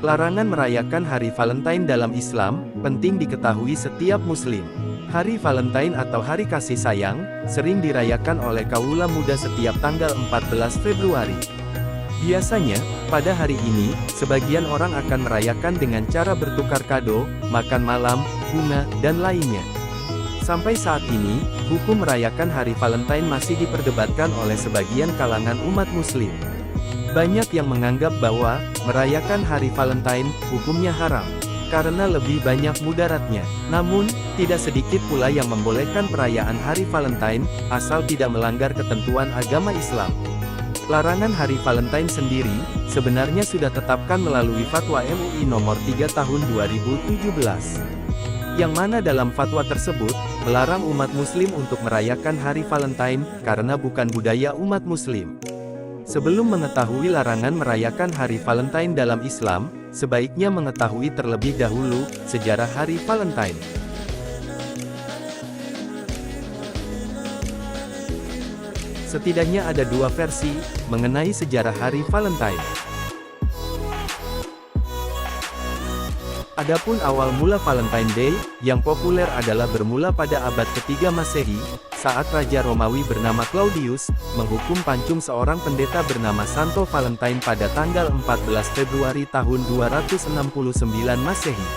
Larangan merayakan Hari Valentine dalam Islam, penting diketahui setiap Muslim. Hari Valentine atau Hari Kasih Sayang, sering dirayakan oleh kaula muda setiap tanggal 14 Februari. Biasanya, pada hari ini, sebagian orang akan merayakan dengan cara bertukar kado, makan malam, bunga, dan lainnya. Sampai saat ini, hukum merayakan Hari Valentine masih diperdebatkan oleh sebagian kalangan umat Muslim. Banyak yang menganggap bahwa merayakan Hari Valentine hukumnya haram karena lebih banyak mudaratnya. Namun, tidak sedikit pula yang membolehkan perayaan Hari Valentine asal tidak melanggar ketentuan agama Islam. Larangan Hari Valentine sendiri sebenarnya sudah tetapkan melalui Fatwa MUI nomor 3 tahun 2017. Yang mana dalam fatwa tersebut melarang umat Muslim untuk merayakan Hari Valentine karena bukan budaya umat Muslim. Sebelum mengetahui larangan merayakan Hari Valentine dalam Islam, sebaiknya mengetahui terlebih dahulu sejarah Hari Valentine. Setidaknya ada dua versi mengenai sejarah Hari Valentine. Adapun awal mula Valentine Day, yang populer adalah bermula pada abad ketiga Masehi, saat Raja Romawi bernama Claudius, menghukum pancung seorang pendeta bernama Santo Valentine pada tanggal 14 Februari tahun 269 Masehi.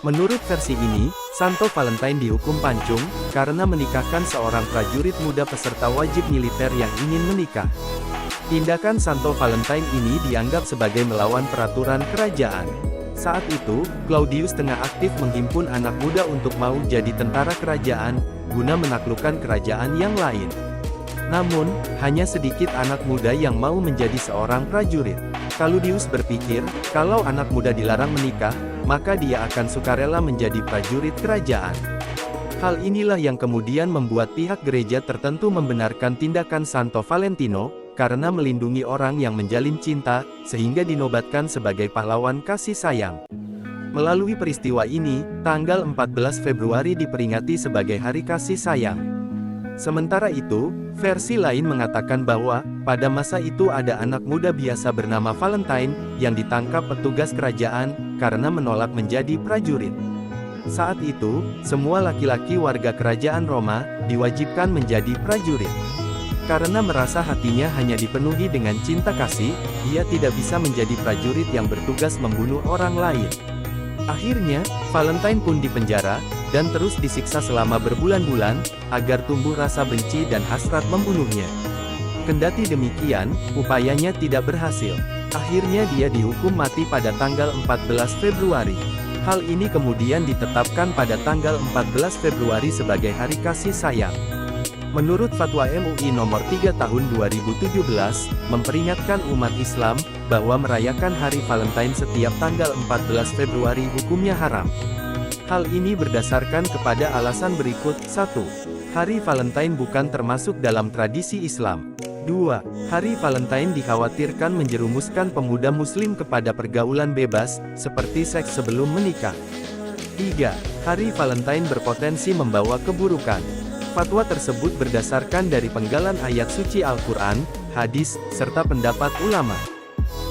Menurut versi ini, Santo Valentine dihukum pancung, karena menikahkan seorang prajurit muda peserta wajib militer yang ingin menikah. Tindakan Santo Valentine ini dianggap sebagai melawan peraturan kerajaan. Saat itu, Claudius tengah aktif menghimpun anak muda untuk mau jadi tentara kerajaan, guna menaklukkan kerajaan yang lain. Namun, hanya sedikit anak muda yang mau menjadi seorang prajurit. Claudius berpikir, kalau anak muda dilarang menikah, maka dia akan sukarela menjadi prajurit kerajaan. Hal inilah yang kemudian membuat pihak gereja tertentu membenarkan tindakan Santo Valentino, karena melindungi orang yang menjalin cinta, sehingga dinobatkan sebagai pahlawan kasih sayang. Melalui peristiwa ini, tanggal 14 Februari diperingati sebagai Hari Kasih Sayang. Sementara itu, versi lain mengatakan bahwa, pada masa itu ada anak muda biasa bernama Valentine, yang ditangkap petugas kerajaan, karena menolak menjadi prajurit. Saat itu, semua laki-laki warga kerajaan Roma, diwajibkan menjadi prajurit. Karena merasa hatinya hanya dipenuhi dengan cinta kasih, ia tidak bisa menjadi prajurit yang bertugas membunuh orang lain. Akhirnya, Valentine pun dipenjara, dan terus disiksa selama berbulan-bulan, agar tumbuh rasa benci dan hasrat membunuhnya. Kendati demikian, upayanya tidak berhasil. Akhirnya dia dihukum mati pada tanggal 14 Februari. Hal ini kemudian ditetapkan pada tanggal 14 Februari sebagai Hari Kasih Sayang. Menurut Fatwa MUI nomor 3 tahun 2017, memperingatkan umat Islam, bahwa merayakan Hari Valentine setiap tanggal 14 Februari hukumnya haram. Hal ini berdasarkan kepada alasan berikut. 1. Hari Valentine bukan termasuk dalam tradisi Islam. 2. Hari Valentine dikhawatirkan menjerumuskan pemuda Muslim kepada pergaulan bebas, seperti seks sebelum menikah. 3. Hari Valentine berpotensi membawa keburukan. Fatwa tersebut berdasarkan dari penggalan ayat suci Al-Quran, hadis, serta pendapat ulama.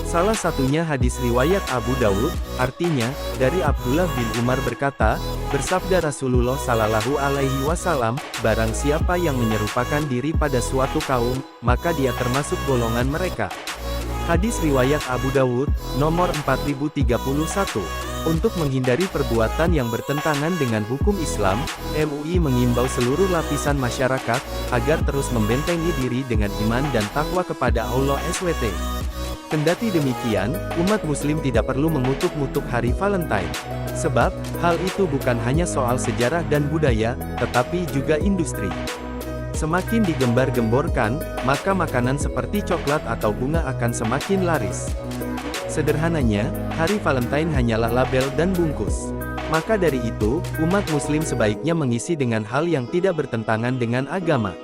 Salah satunya hadis riwayat Abu Dawud, artinya, dari Abdullah bin Umar berkata, bersabda Rasulullah Sallallahu Alaihi Wasallam, barang siapa yang menyerupakan diri pada suatu kaum, maka dia termasuk golongan mereka. Hadis riwayat Abu Dawud, nomor 4031. Untuk menghindari perbuatan yang bertentangan dengan hukum Islam, MUI mengimbau seluruh lapisan masyarakat, agar terus membentengi diri dengan iman dan takwa kepada Allah SWT. Kendati demikian, umat Muslim tidak perlu mengutuk-ngutuk Hari Valentine. Sebab, hal itu bukan hanya soal sejarah dan budaya, tetapi juga industri. Semakin digembar-gemborkan, maka makanan seperti coklat atau bunga akan semakin laris. Sederhananya, Hari Valentine hanyalah label dan bungkus. Maka dari itu, umat Muslim sebaiknya mengisi dengan hal yang tidak bertentangan dengan agama.